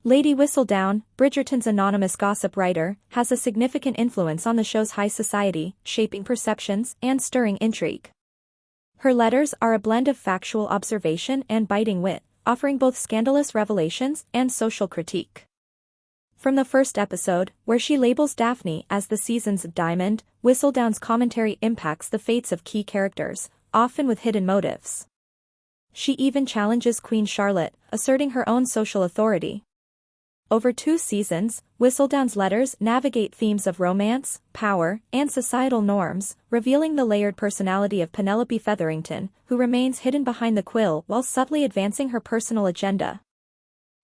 Lady Whistledown, Bridgerton's anonymous gossip writer, has a significant influence on the show's high society, shaping perceptions and stirring intrigue. Her letters are a blend of factual observation and biting wit, offering both scandalous revelations and social critique. From the first episode, where she labels Daphne as the season's diamond, Whistledown's commentary impacts the fates of key characters, often with hidden motives. She even challenges Queen Charlotte, asserting her own social authority. Over 2 seasons, Whistledown's letters navigate themes of romance, power, and societal norms, revealing the layered personality of Penelope Featherington, who remains hidden behind the quill while subtly advancing her personal agenda.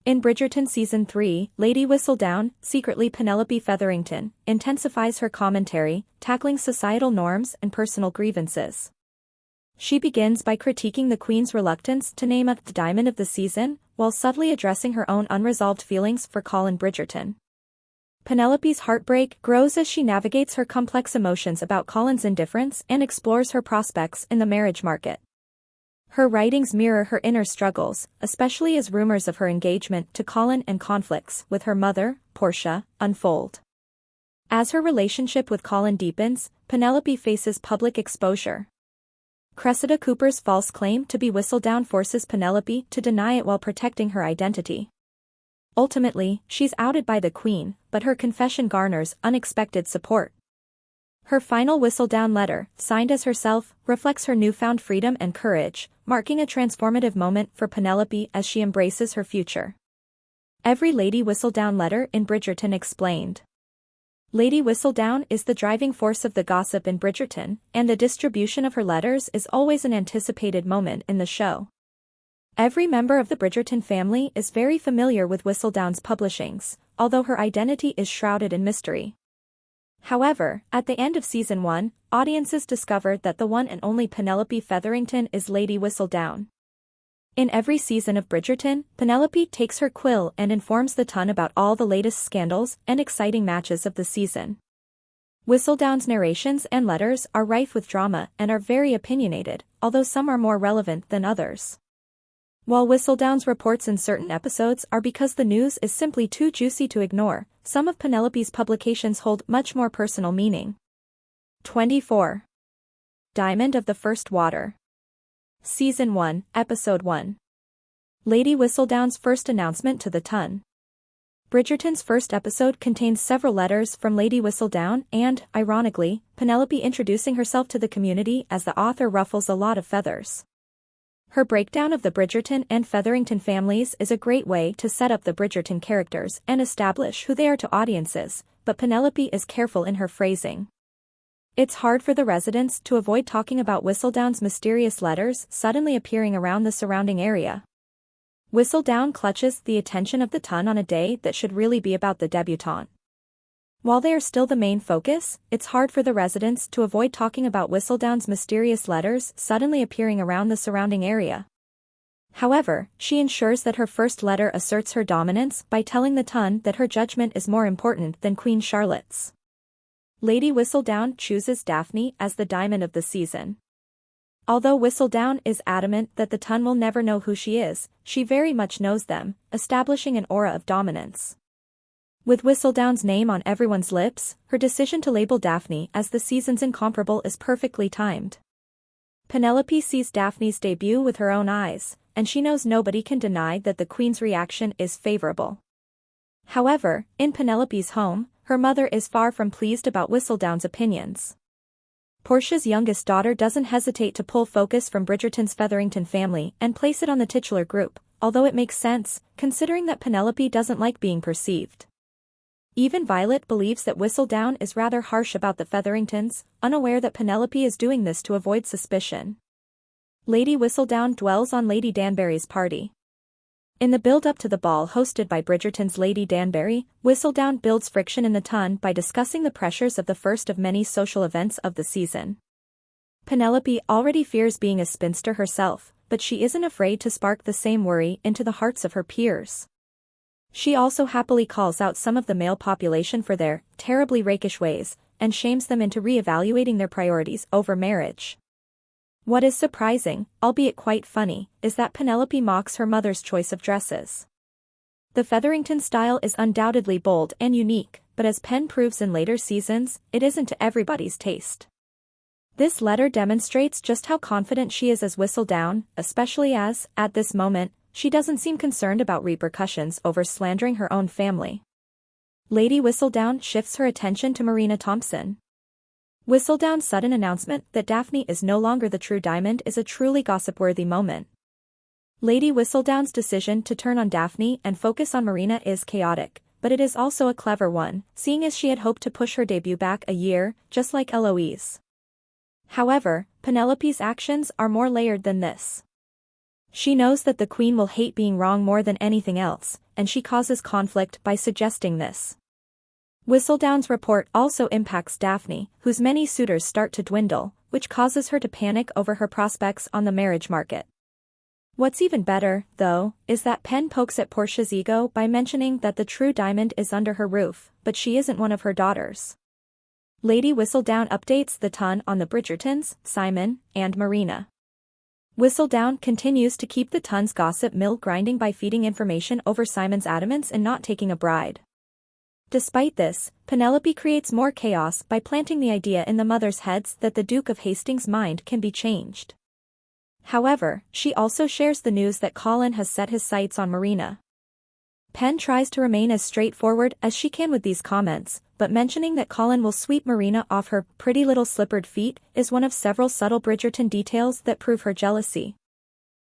In Bridgerton Season 3, Lady Whistledown, secretly Penelope Featherington, intensifies her commentary, tackling societal norms and personal grievances. She begins by critiquing the Queen's reluctance to name the diamond of the season, while subtly addressing her own unresolved feelings for Colin Bridgerton. Penelope's heartbreak grows as she navigates her complex emotions about Colin's indifference and explores her prospects in the marriage market. Her writings mirror her inner struggles, especially as rumors of her engagement to Colin and conflicts with her mother, Porsche, unfold. As her relationship with Colin deepens, Penelope faces public exposure. Cressida Cooper's false claim to be Whistledown forces Penelope to deny it while protecting her identity. Ultimately, she's outed by the Queen, but her confession garners unexpected support. Her final Whistledown letter, signed as herself, reflects her newfound freedom and courage, marking a transformative moment for Penelope as she embraces her future. Every Lady Whistledown letter in Bridgerton explained. Lady Whistledown is the driving force of the gossip in Bridgerton, and the distribution of her letters is always an anticipated moment in the show. Every member of the Bridgerton family is very familiar with Whistledown's publishings, although her identity is shrouded in mystery. However, at the end of Season 1, audiences discovered that the one and only Penelope Featherington is Lady Whistledown. In every season of Bridgerton, Penelope takes her quill and informs the ton about all the latest scandals and exciting matches of the season. Whistledown's narrations and letters are rife with drama and are very opinionated, although some are more relevant than others. While Whistledown's reports in certain episodes are because the news is simply too juicy to ignore, some of Penelope's publications hold much more personal meaning. 24. Diamond of the First Water. Season 1, Episode 1. Lady Whistledown's first announcement to the ton. Bridgerton's first episode contains several letters from Lady Whistledown and, ironically, Penelope introducing herself to the community as the author ruffles a lot of feathers. Her breakdown of the Bridgerton and Featherington families is a great way to set up the Bridgerton characters and establish who they are to audiences, but Penelope is careful in her phrasing. It's hard for the residents to avoid talking about Whistledown's mysterious letters suddenly appearing around the surrounding area. Whistledown clutches the attention of the ton on a day that should really be about the debutante. While they are still the main focus, it's hard for the residents to avoid talking about Whistledown's mysterious letters suddenly appearing around the surrounding area. However, she ensures that her first letter asserts her dominance by telling the ton that her judgment is more important than Queen Charlotte's. Lady Whistledown chooses Daphne as the diamond of the season. Although Whistledown is adamant that the ton will never know who she is, she very much knows them, establishing an aura of dominance. With Whistledown's name on everyone's lips, her decision to label Daphne as the season's incomparable is perfectly timed. Penelope sees Daphne's debut with her own eyes, and she knows nobody can deny that the Queen's reaction is favorable. However, in Penelope's home, her mother is far from pleased about Whistledown's opinions. Portia's youngest daughter doesn't hesitate to pull focus from Bridgerton's Featherington family and place it on the titular group, although it makes sense, considering that Penelope doesn't like being perceived. Even Violet believes that Whistledown is rather harsh about the Featheringtons, unaware that Penelope is doing this to avoid suspicion. Lady Whistledown dwells on Lady Danbury's party. In the build-up to the ball hosted by Bridgerton's Lady Danbury, Whistledown builds friction in the ton by discussing the pressures of the first of many social events of the season. Penelope already fears being a spinster herself, but she isn't afraid to spark the same worry into the hearts of her peers. She also happily calls out some of the male population for their terribly rakish ways, and shames them into re-evaluating their priorities over marriage. What is surprising, albeit quite funny, is that Penelope mocks her mother's choice of dresses. The Featherington style is undoubtedly bold and unique, but as Pen proves in later seasons, it isn't to everybody's taste. This letter demonstrates just how confident she is as Whistledown, especially as, at this moment, she doesn't seem concerned about repercussions over slandering her own family. Lady Whistledown shifts her attention to Marina Thompson. Whistledown's sudden announcement that Daphne is no longer the true diamond is a truly gossip-worthy moment. Lady Whistledown's decision to turn on Daphne and focus on Marina is chaotic, but it is also a clever one, seeing as she had hoped to push her debut back a year, just like Eloise. However, Penelope's actions are more layered than this. She knows that the Queen will hate being wrong more than anything else, and she causes conflict by suggesting this. Whistledown's report also impacts Daphne, whose many suitors start to dwindle, which causes her to panic over her prospects on the marriage market. What's even better, though, is that Pen pokes at Portia's ego by mentioning that the true diamond is under her roof, but she isn't one of her daughters. Lady Whistledown updates the ton on the Bridgertons, Simon, and Marina. Whistledown continues to keep the ton's gossip mill grinding by feeding information over Simon's adamance in not taking a bride. Despite this, Penelope creates more chaos by planting the idea in the mothers' heads that the Duke of Hastings' mind can be changed. However, she also shares the news that Colin has set his sights on Marina. Pen tries to remain as straightforward as she can with these comments, but mentioning that Colin will sweep Marina off her pretty little slippered feet is one of several subtle Bridgerton details that prove her jealousy.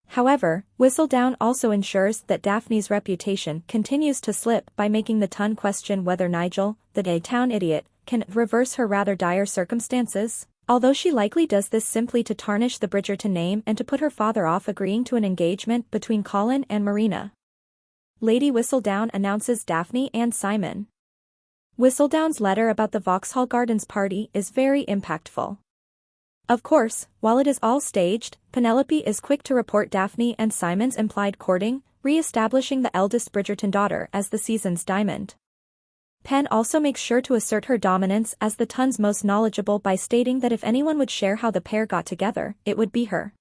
However, Whistledown also ensures that Daphne's reputation continues to slip by making the ton question whether Nigel, the Daytown idiot, can reverse her rather dire circumstances, although she likely does this simply to tarnish the Bridgerton name and to put her father off agreeing to an engagement between Colin and Marina. Lady Whistledown announces Daphne and Simon. Whistledown's letter about the Vauxhall Gardens party is very impactful. Of course, while it is all staged, Penelope is quick to report Daphne and Simon's implied courting, re-establishing the eldest Bridgerton daughter as the season's diamond. Pen also makes sure to assert her dominance as the ton's most knowledgeable by stating that if anyone would share how the pair got together, it would be her.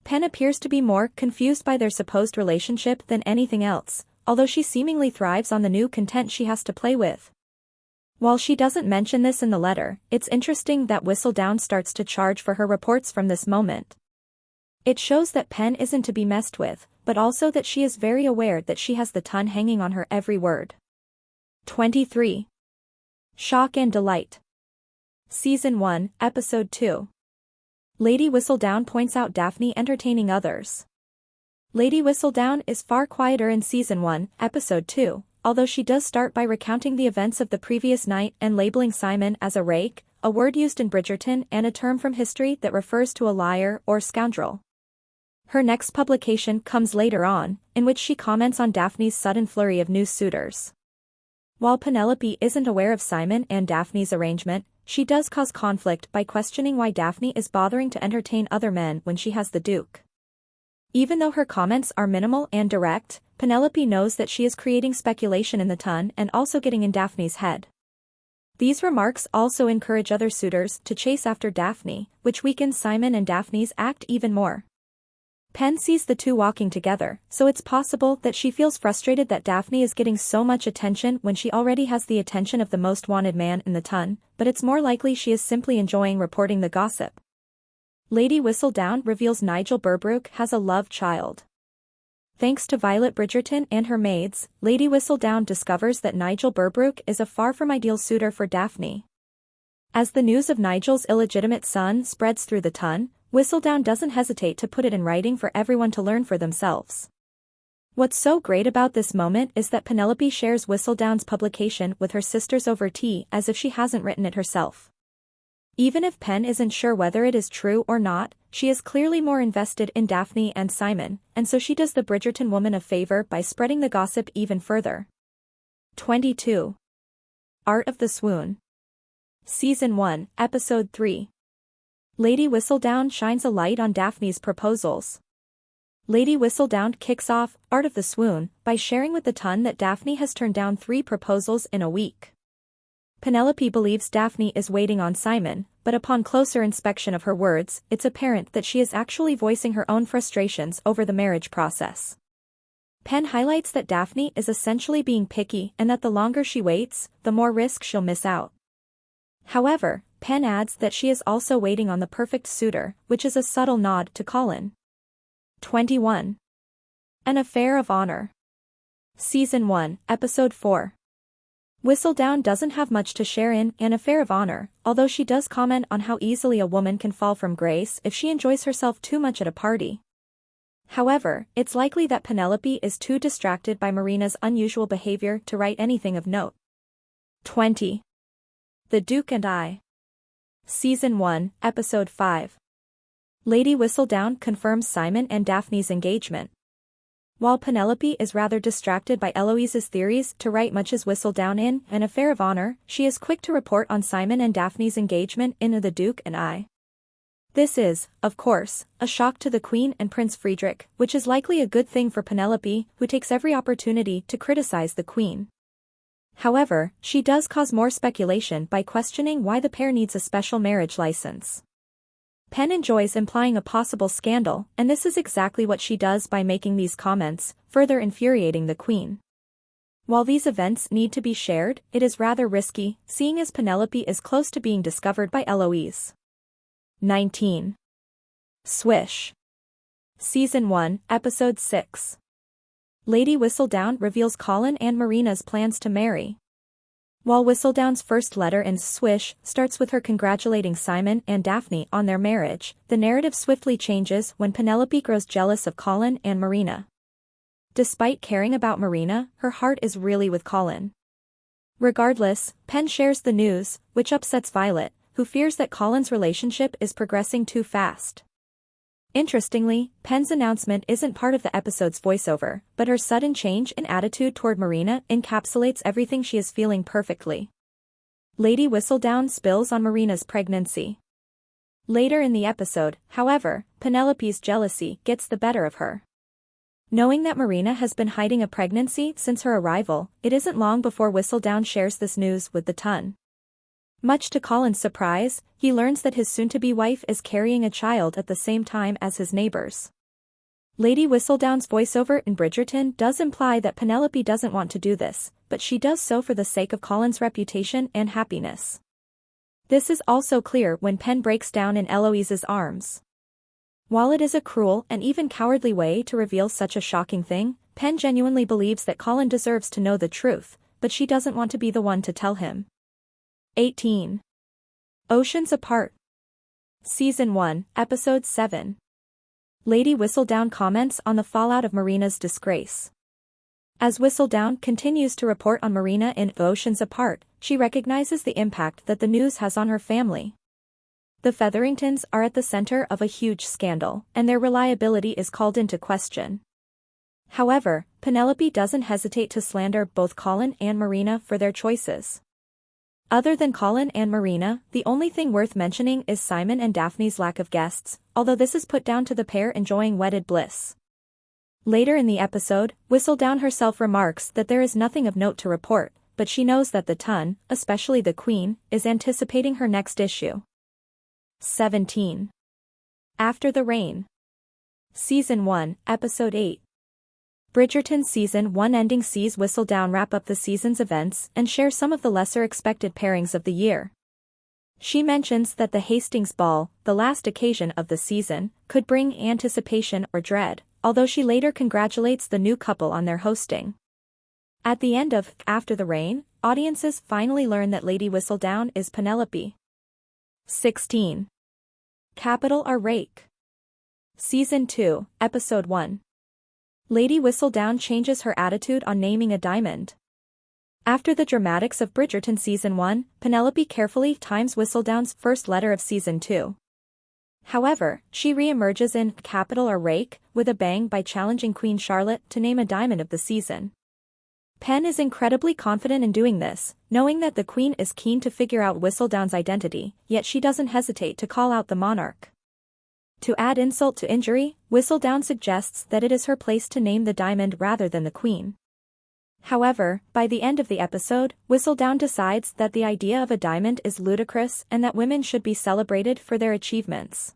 Pen appears to be more confused by their supposed relationship than anything else, although she seemingly thrives on the new content she has to play with. While she doesn't mention this in the letter, it's interesting that Whistledown starts to charge for her reports from this moment. It shows that Pen isn't to be messed with, but also that she is very aware that she has the ton hanging on her every word. 23. Shock and Delight. Season 1, Episode 2. Lady Whistledown points out Daphne entertaining others. Lady Whistledown is far quieter in Season 1, Episode 2, although she does start by recounting the events of the previous night and labeling Simon as a rake, a word used in Bridgerton and a term from history that refers to a liar or scoundrel. Her next publication comes later on, in which she comments on Daphne's sudden flurry of new suitors. While Penelope isn't aware of Simon and Daphne's arrangement, she does cause conflict by questioning why Daphne is bothering to entertain other men when she has the Duke. Even though her comments are minimal and direct, Penelope knows that she is creating speculation in the ton and also getting in Daphne's head. These remarks also encourage other suitors to chase after Daphne, which weakens Simon and Daphne's act even more. Pen sees the two walking together, so it's possible that she feels frustrated that Daphne is getting so much attention when she already has the attention of the most wanted man in the ton, but it's more likely she is simply enjoying reporting the gossip. Lady Whistledown reveals Nigel Berbrook has a love child. Thanks to Violet Bridgerton and her maids, Lady Whistledown discovers that Nigel Berbrook is a far from ideal suitor for Daphne. As the news of Nigel's illegitimate son spreads through the ton, Whistledown doesn't hesitate to put it in writing for everyone to learn for themselves. What's so great about this moment is that Penelope shares Whistledown's publication with her sisters over tea as if she hasn't written it herself. Even if Pen isn't sure whether it is true or not, she is clearly more invested in Daphne and Simon, and so she does the Bridgerton woman a favor by spreading the gossip even further. 22. Art of the Swoon. Season 1, Episode 3. Lady Whistledown shines a light on Daphne's proposals. Lady Whistledown kicks off Art of the Swoon by sharing with the ton that Daphne has turned down 3 proposals in a week. Penelope believes Daphne is waiting on Simon, but upon closer inspection of her words, it's apparent that she is actually voicing her own frustrations over the marriage process. Pen highlights that Daphne is essentially being picky and that the longer she waits, the more risk she'll miss out. However, Pen adds that she is also waiting on the perfect suitor, which is a subtle nod to Colin. 21. An Affair of Honor. Season 1, Episode 4. Whistledown doesn't have much to share in An Affair of Honor, although she does comment on how easily a woman can fall from grace if she enjoys herself too much at a party. However, it's likely that Penelope is too distracted by Marina's unusual behavior to write anything of note. 20. The Duke and I. Season 1, Episode 5. Lady Whistledown confirms Simon and Daphne's engagement. While Penelope is rather distracted by Eloise's theories to write much as Whistledown in An Affair of Honor, she is quick to report on Simon and Daphne's engagement in The Duke and I. This is, of course, a shock to the Queen and Prince Friedrich, which is likely a good thing for Penelope, who takes every opportunity to criticize the Queen. However, she does cause more speculation by questioning why the pair needs a special marriage license. Pen enjoys implying a possible scandal, and this is exactly what she does by making these comments, further infuriating the Queen. While these events need to be shared, it is rather risky, seeing as Penelope is close to being discovered by Eloise. 19. Swish. Season 1, Episode 6. Lady Whistledown reveals Colin and Marina's plans to marry. While Whistledown's first letter in Swish starts with her congratulating Simon and Daphne on their marriage, the narrative swiftly changes when Penelope grows jealous of Colin and Marina. Despite caring about Marina, her heart is really with Colin. Regardless, Pen shares the news, which upsets Violet, who fears that Colin's relationship is progressing too fast. Interestingly, Pen's announcement isn't part of the episode's voiceover, but her sudden change in attitude toward Marina encapsulates everything she is feeling perfectly. Lady Whistledown spills on Marina's pregnancy. Later in the episode, however, Penelope's jealousy gets the better of her. Knowing that Marina has been hiding a pregnancy since her arrival, it isn't long before Whistledown shares this news with the Ton. Much to Colin's surprise, he learns that his soon-to-be wife is carrying a child at the same time as his neighbors. Lady Whistledown's voiceover in Bridgerton does imply that Penelope doesn't want to do this, but she does so for the sake of Colin's reputation and happiness. This is also clear when Pen breaks down in Eloise's arms. While it is a cruel and even cowardly way to reveal such a shocking thing, Pen genuinely believes that Colin deserves to know the truth, but she doesn't want to be the one to tell him. 18. Oceans Apart. Season 1, Episode 7. Lady Whistledown comments on the fallout of Marina's disgrace. As Whistledown continues to report on Marina in Oceans Apart, she recognizes the impact that the news has on her family. The Featheringtons are at the center of a huge scandal, and their reliability is called into question. However, Penelope doesn't hesitate to slander both Colin and Marina for their choices. Other than Colin and Marina, the only thing worth mentioning is Simon and Daphne's lack of guests, although this is put down to the pair enjoying wedded bliss. Later in the episode, Whistledown herself remarks that there is nothing of note to report, but she knows that the Ton, especially the Queen, is anticipating her next issue. 17. After the Rain. Season 1, Episode 8. Bridgerton's Season 1 ending sees Whistledown wrap up the season's events and share some of the lesser-expected pairings of the year. She mentions that the Hastings Ball, the last occasion of the season, could bring anticipation or dread, although she later congratulates the new couple on their hosting. At the end of After the Rain, audiences finally learn that Lady Whistledown is Penelope. 16. Capital R Rake. Season 2, Episode 1. Lady Whistledown changes her attitude on naming a diamond. After the dramatics of Bridgerton Season 1, Penelope carefully times Whistledown's first letter of Season 2. However, she re-emerges in Capital or Rake with a bang by challenging Queen Charlotte to name a diamond of the season. Pen is incredibly confident in doing this, knowing that the Queen is keen to figure out Whistledown's identity, yet she doesn't hesitate to call out the monarch. To add insult to injury, Whistledown suggests that it is her place to name the diamond rather than the Queen. However, by the end of the episode, Whistledown decides that the idea of a diamond is ludicrous and that women should be celebrated for their achievements.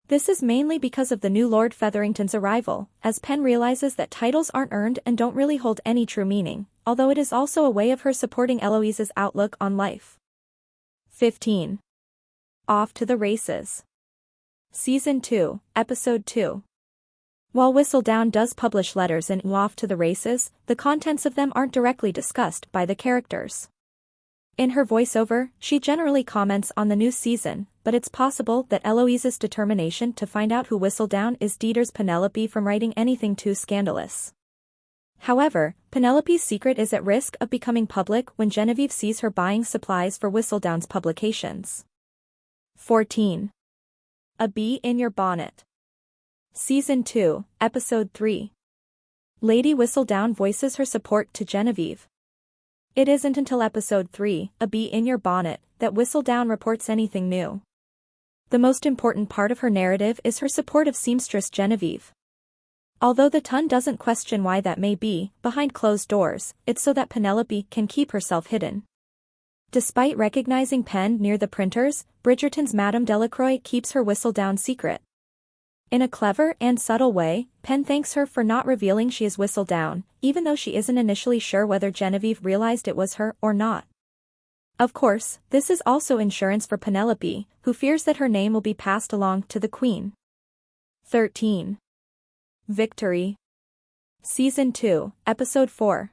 This is mainly because of the new Lord Featherington's arrival, as Pen realizes that titles aren't earned and don't really hold any true meaning, although it is also a way of her supporting Eloise's outlook on life. 15. Off to the Races. Season 2, Episode 2. While Whistledown does publish letters in Off to the Races, the contents of them aren't directly discussed by the characters. In her voiceover, she generally comments on the new season, but it's possible that Eloise's determination to find out who Whistledown is deters Penelope from writing anything too scandalous. However, Penelope's secret is at risk of becoming public when Genevieve sees her buying supplies for Whistledown's publications. 14. A Bee in Your Bonnet. Season 2, Episode 3. Lady Whistledown voices her support to Genevieve. It isn't until Episode 3, A Bee in Your Bonnet, that Whistledown reports anything new. The most important part of her narrative is her support of seamstress Genevieve. Although the Ton doesn't question why that may be, behind closed doors, it's so that Penelope can keep herself hidden. Despite recognizing Pen near the printers, Bridgerton's Madame Delacroix keeps her Whistledown secret. In a clever and subtle way, Pen thanks her for not revealing she is Whistledown, even though she isn't initially sure whether Genevieve realized it was her or not. Of course, this is also insurance for Penelope, who fears that her name will be passed along to the Queen. 13. Victory. Season 2, Episode 4.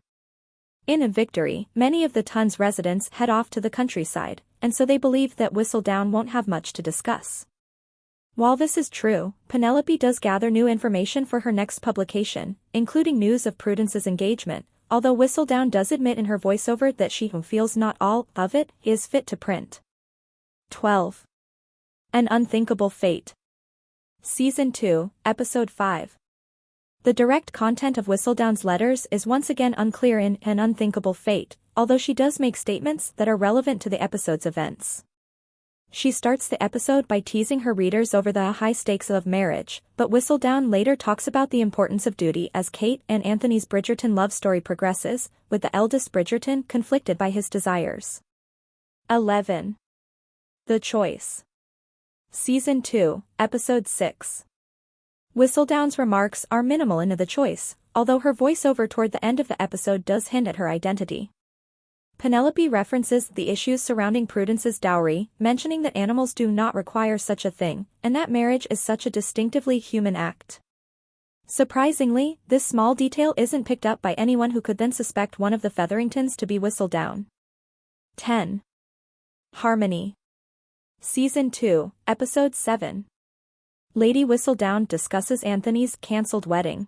In A Victory, many of the Ton's residents head off to the countryside, and so they believe that Whistledown won't have much to discuss. While this is true, Penelope does gather new information for her next publication, including news of Prudence's engagement, although Whistledown does admit in her voiceover that she feels not all of it is fit to print. 12. An Unthinkable Fate. Season 2, Episode 5. The direct content of Whistledown's letters is once again unclear in An Unthinkable Fate, although she does make statements that are relevant to the episode's events. She starts the episode by teasing her readers over the high stakes of marriage, but Whistledown later talks about the importance of duty as Kate and Anthony's Bridgerton love story progresses, with the eldest Bridgerton conflicted by his desires. 11. The Choice. Season 2, Episode 6. Whistledown's remarks are minimal in The Choice, although her voiceover toward the end of the episode does hint at her identity. Penelope references the issues surrounding Prudence's dowry, mentioning that animals do not require such a thing, and that marriage is such a distinctively human act. Surprisingly, this small detail isn't picked up by anyone who could then suspect one of the Featheringtons to be Whistledown. 10. Harmony. Season 2, Episode 7. Lady Whistledown discusses Anthony's cancelled wedding.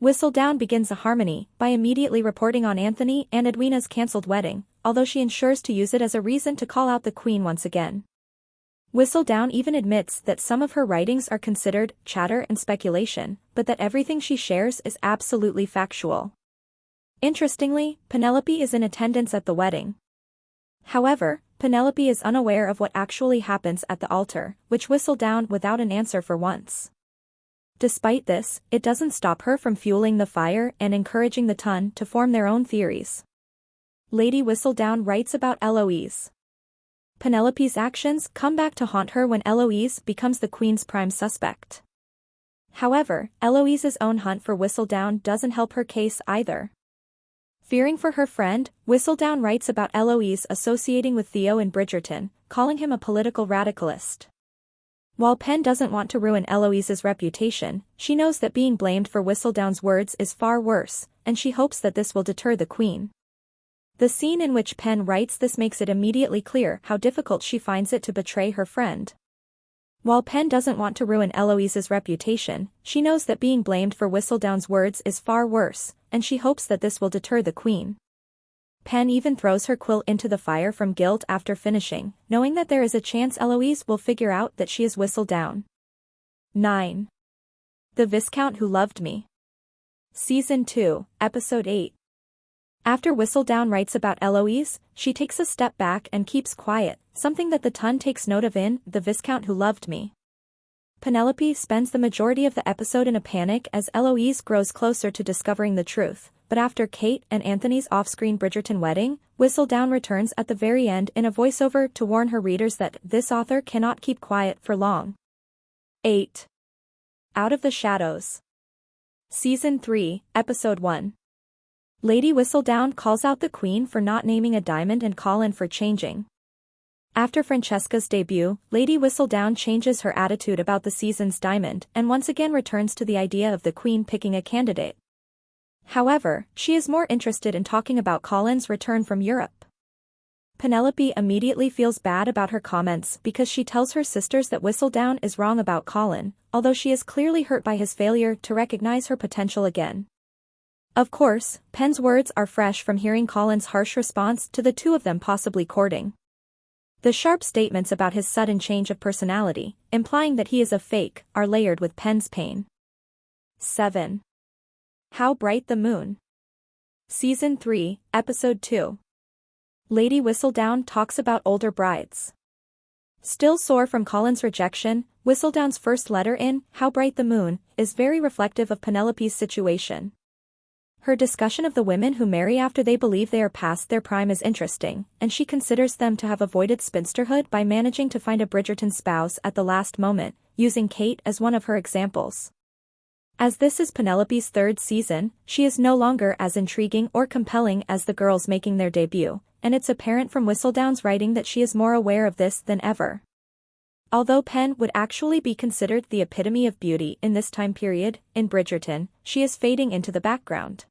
Whistledown begins a harmony by immediately reporting on Anthony and Edwina's cancelled wedding, although she ensures to use it as a reason to call out the Queen once again. Whistledown even admits that some of her writings are considered chatter and speculation, but that everything she shares is absolutely factual. Interestingly, Penelope is in attendance at the wedding. However, Penelope is unaware of what actually happens at the altar, which Whistledown without an answer for once. Despite this, it doesn't stop her from fueling the fire and encouraging the Ton to form their own theories. Lady Whistledown writes about Eloise. Penelope's actions come back to haunt her when Eloise becomes the Queen's prime suspect. However, Eloise's own hunt for Whistledown doesn't help her case either. Fearing for her friend, Whistledown writes about Eloise associating with Theo in Bridgerton, calling him a political radicalist. While Pen doesn't want to ruin Eloise's reputation, she knows that being blamed for Whistledown's words is far worse, and she hopes that this will deter the Queen. The scene in which Pen writes this makes it immediately clear how difficult she finds it to betray her friend. While Pen doesn't want to ruin Eloise's reputation, she knows that being blamed for Whistledown's words is far worse, and she hopes that this will deter the Queen. Pen even throws her quill into the fire from guilt after finishing, knowing that there is a chance Eloise will figure out that she is Whistledown. 9. The Viscount Who Loved Me. Season 2, Episode 8. After Whistledown writes about Eloise, she takes a step back and keeps quiet, something that the Ton takes note of in The Viscount Who Loved Me. Penelope spends the majority of the episode in a panic as Eloise grows closer to discovering the truth, but after Kate and Anthony's off-screen Bridgerton wedding, Whistledown returns at the very end in a voiceover to warn her readers that this author cannot keep quiet for long. 8. Out of the Shadows. Season 3, Episode 1. Lady Whistledown calls out the Queen for not naming a diamond and Colin for changing. After Francesca's debut, Lady Whistledown changes her attitude about the season's diamond and once again returns to the idea of the Queen picking a candidate. However, she is more interested in talking about Colin's return from Europe. Penelope immediately feels bad about her comments because she tells her sisters that Whistledown is wrong about Colin, although she is clearly hurt by his failure to recognize her potential again. Of course, Pen's words are fresh from hearing Colin's harsh response to the two of them possibly courting. The sharp statements about his sudden change of personality, implying that he is a fake, are layered with Pen's pain. 7. How Bright the Moon. Season 3, Episode 2. Lady Whistledown talks about older brides. Still sore from Colin's rejection, Whistledown's first letter in How Bright the Moon is very reflective of Penelope's situation. Her discussion of the women who marry after they believe they are past their prime is interesting, and she considers them to have avoided spinsterhood by managing to find a Bridgerton spouse at the last moment, using Kate as one of her examples. As this is Penelope's third season, she is no longer as intriguing or compelling as the girls making their debut, and it's apparent from Whistledown's writing that she is more aware of this than ever. Although Pen would actually be considered the epitome of beauty in this time period, in Bridgerton, she is fading into the background.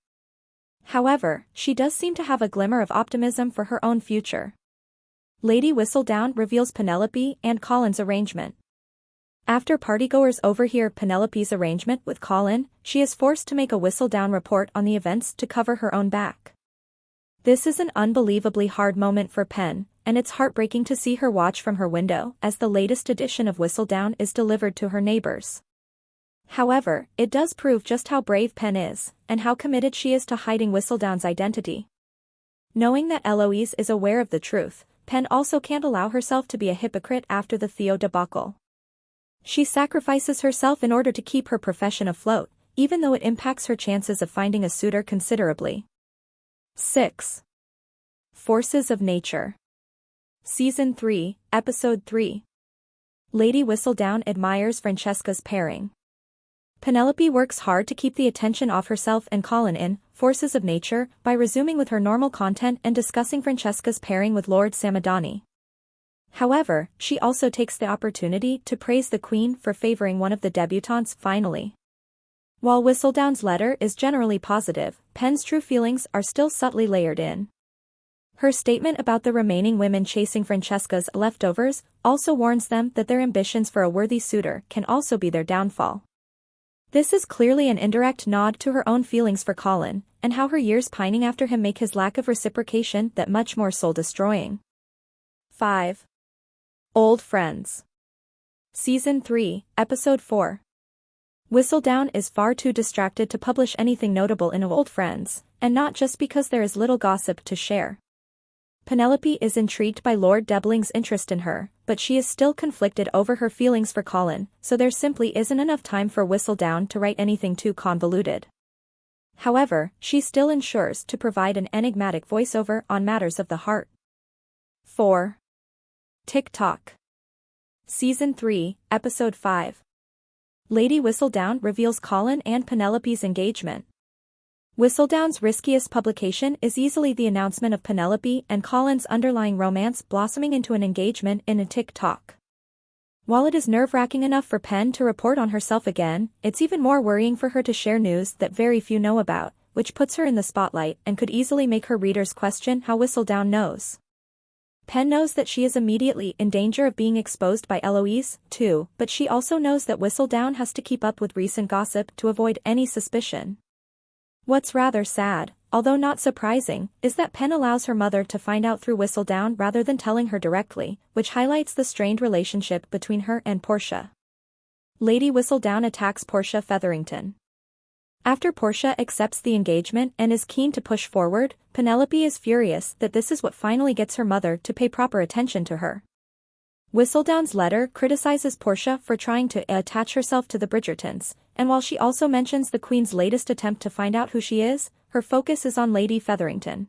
However, she does seem to have a glimmer of optimism for her own future. Lady Whistledown reveals Penelope and Colin's arrangement. After partygoers overhear Penelope's arrangement with Colin, she is forced to make a Whistledown report on the events to cover her own back. This is an unbelievably hard moment for Pen, and it's heartbreaking to see her watch from her window as the latest edition of Whistledown is delivered to her neighbors. However, it does prove just how brave Pen is, and how committed she is to hiding Whistledown's identity. Knowing that Eloise is aware of the truth, Pen also can't allow herself to be a hypocrite after the Theo debacle. She sacrifices herself in order to keep her profession afloat, even though it impacts her chances of finding a suitor considerably. 6. Forces of Nature. Season 3, Episode 3. Lady Whistledown admires Francesca's pairing. Penelope works hard to keep the attention off herself and Colin in Forces of Nature by resuming with her normal content and discussing Francesca's pairing with Lord Samadani. However, she also takes the opportunity to praise the Queen for favoring one of the debutantes finally. While Whistledown's letter is generally positive, Pen's true feelings are still subtly layered in. Her statement about the remaining women chasing Francesca's leftovers also warns them that their ambitions for a worthy suitor can also be their downfall. This is clearly an indirect nod to her own feelings for Colin, and how her years pining after him make his lack of reciprocation that much more soul-destroying. 5. Old Friends. Season 3, Episode 4. Whistledown is far too distracted to publish anything notable in Old Friends, and not just because there is little gossip to share. Penelope is intrigued by Lord Debling's interest in her, but she is still conflicted over her feelings for Colin, so there simply isn't enough time for Whistledown to write anything too convoluted. However, she still ensures to provide an enigmatic voiceover on matters of the heart. 4. TikTok. Season 3, Episode 5. Lady Whistledown reveals Colin and Penelope's engagement. Whistledown's riskiest publication is easily the announcement of Penelope and Colin's underlying romance blossoming into an engagement in a TikTok. While it is nerve-wracking enough for Pen to report on herself again, it's even more worrying for her to share news that very few know about, which puts her in the spotlight and could easily make her readers question how Whistledown knows. Pen knows that she is immediately in danger of being exposed by Eloise, too, but she also knows that Whistledown has to keep up with recent gossip to avoid any suspicion. What's rather sad, although not surprising, is that Pen allows her mother to find out through Whistledown rather than telling her directly, which highlights the strained relationship between her and Porsche. Lady Whistledown attacks Penelope Featherington. After Porsche accepts the engagement and is keen to push forward, Penelope is furious that this is what finally gets her mother to pay proper attention to her. Whistledown's letter criticizes Porsche for trying to attach herself to the Bridgertons, and while she also mentions the Queen's latest attempt to find out who she is, her focus is on Lady Featherington.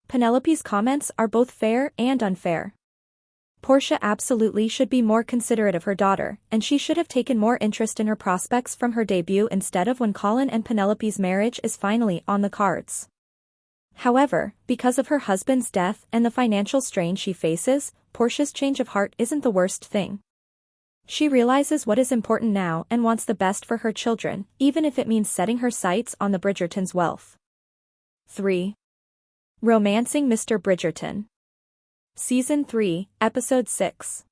Penelope's comments are both fair and unfair. Porsche absolutely should be more considerate of her daughter, and she should have taken more interest in her prospects from her debut instead of when Colin and Penelope's marriage is finally on the cards. However, because of her husband's death and the financial strain she faces, Porsche's change of heart isn't the worst thing. She realizes what is important now and wants the best for her children, even if it means setting her sights on the Bridgertons' wealth. 3. Romancing Mr. Bridgerton. Season 3, Episode 6.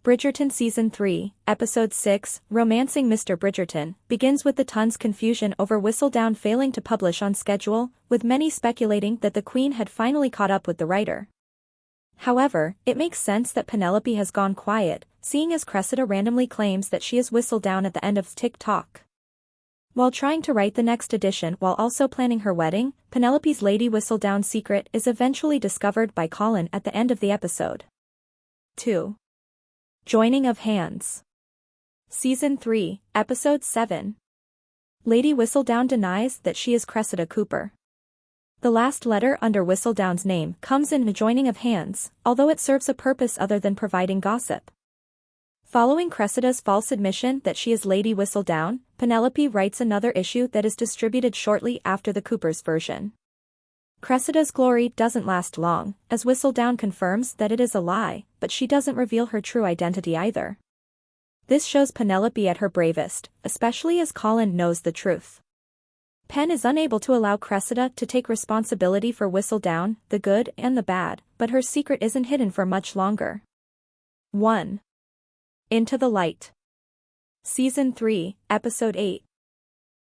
Bridgerton Season 3, Episode 6, Romancing Mr. Bridgerton, begins with the ton's confusion over Whistledown failing to publish on schedule, with many speculating that the Queen had finally caught up with the writer. However, it makes sense that Penelope has gone quiet, seeing as Cressida randomly claims that she is Whistledown at the end of TikTok. While trying to write the next edition while also planning her wedding, Penelope's Lady Whistledown secret is eventually discovered by Colin at the end of the episode. 2. Joining of Hands. Season 3, Episode 7. Lady Whistledown denies that she is Cressida Cooper. The last letter under Whistledown's name comes in a joining of hands, although it serves a purpose other than providing gossip. Following Cressida's false admission that she is Lady Whistledown, Penelope writes another issue that is distributed shortly after the Cooper's version. Cressida's glory doesn't last long, as Whistledown confirms that it is a lie, but she doesn't reveal her true identity either. This shows Penelope at her bravest, especially as Colin knows the truth. Pen is unable to allow Cressida to take responsibility for Whistledown, the good and the bad, but her secret isn't hidden for much longer. 1. Into the Light. Season 3, Episode 8.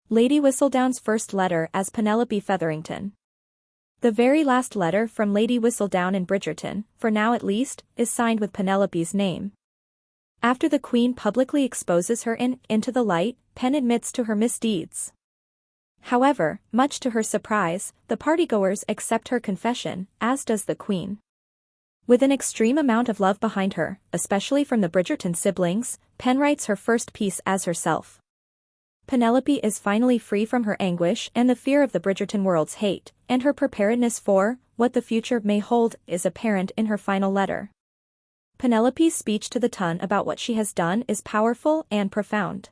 Lady Whistledown's first letter as Penelope Featherington. The very last letter from Lady Whistledown in Bridgerton, for now at least, is signed with Penelope's name. After the Queen publicly exposes her in Into the Light, Pen admits to her misdeeds. However, much to her surprise, the partygoers accept her confession, as does the Queen. With an extreme amount of love behind her, especially from the Bridgerton siblings, Pen writes her first piece as herself. Penelope is finally free from her anguish and the fear of the Bridgerton world's hate, and her preparedness for what the future may hold is apparent in her final letter. Penelope's speech to the ton about what she has done is powerful and profound.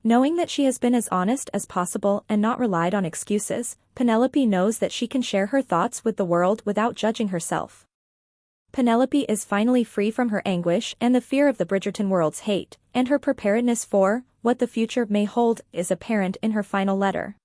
Knowing that she has been as honest as possible and not relied on excuses, Penelope knows that she can share her thoughts with the world without judging herself. Penelope is finally free from her anguish and the fear of the Bridgerton world's hate, and her preparedness for what the future may hold is apparent in her final letter.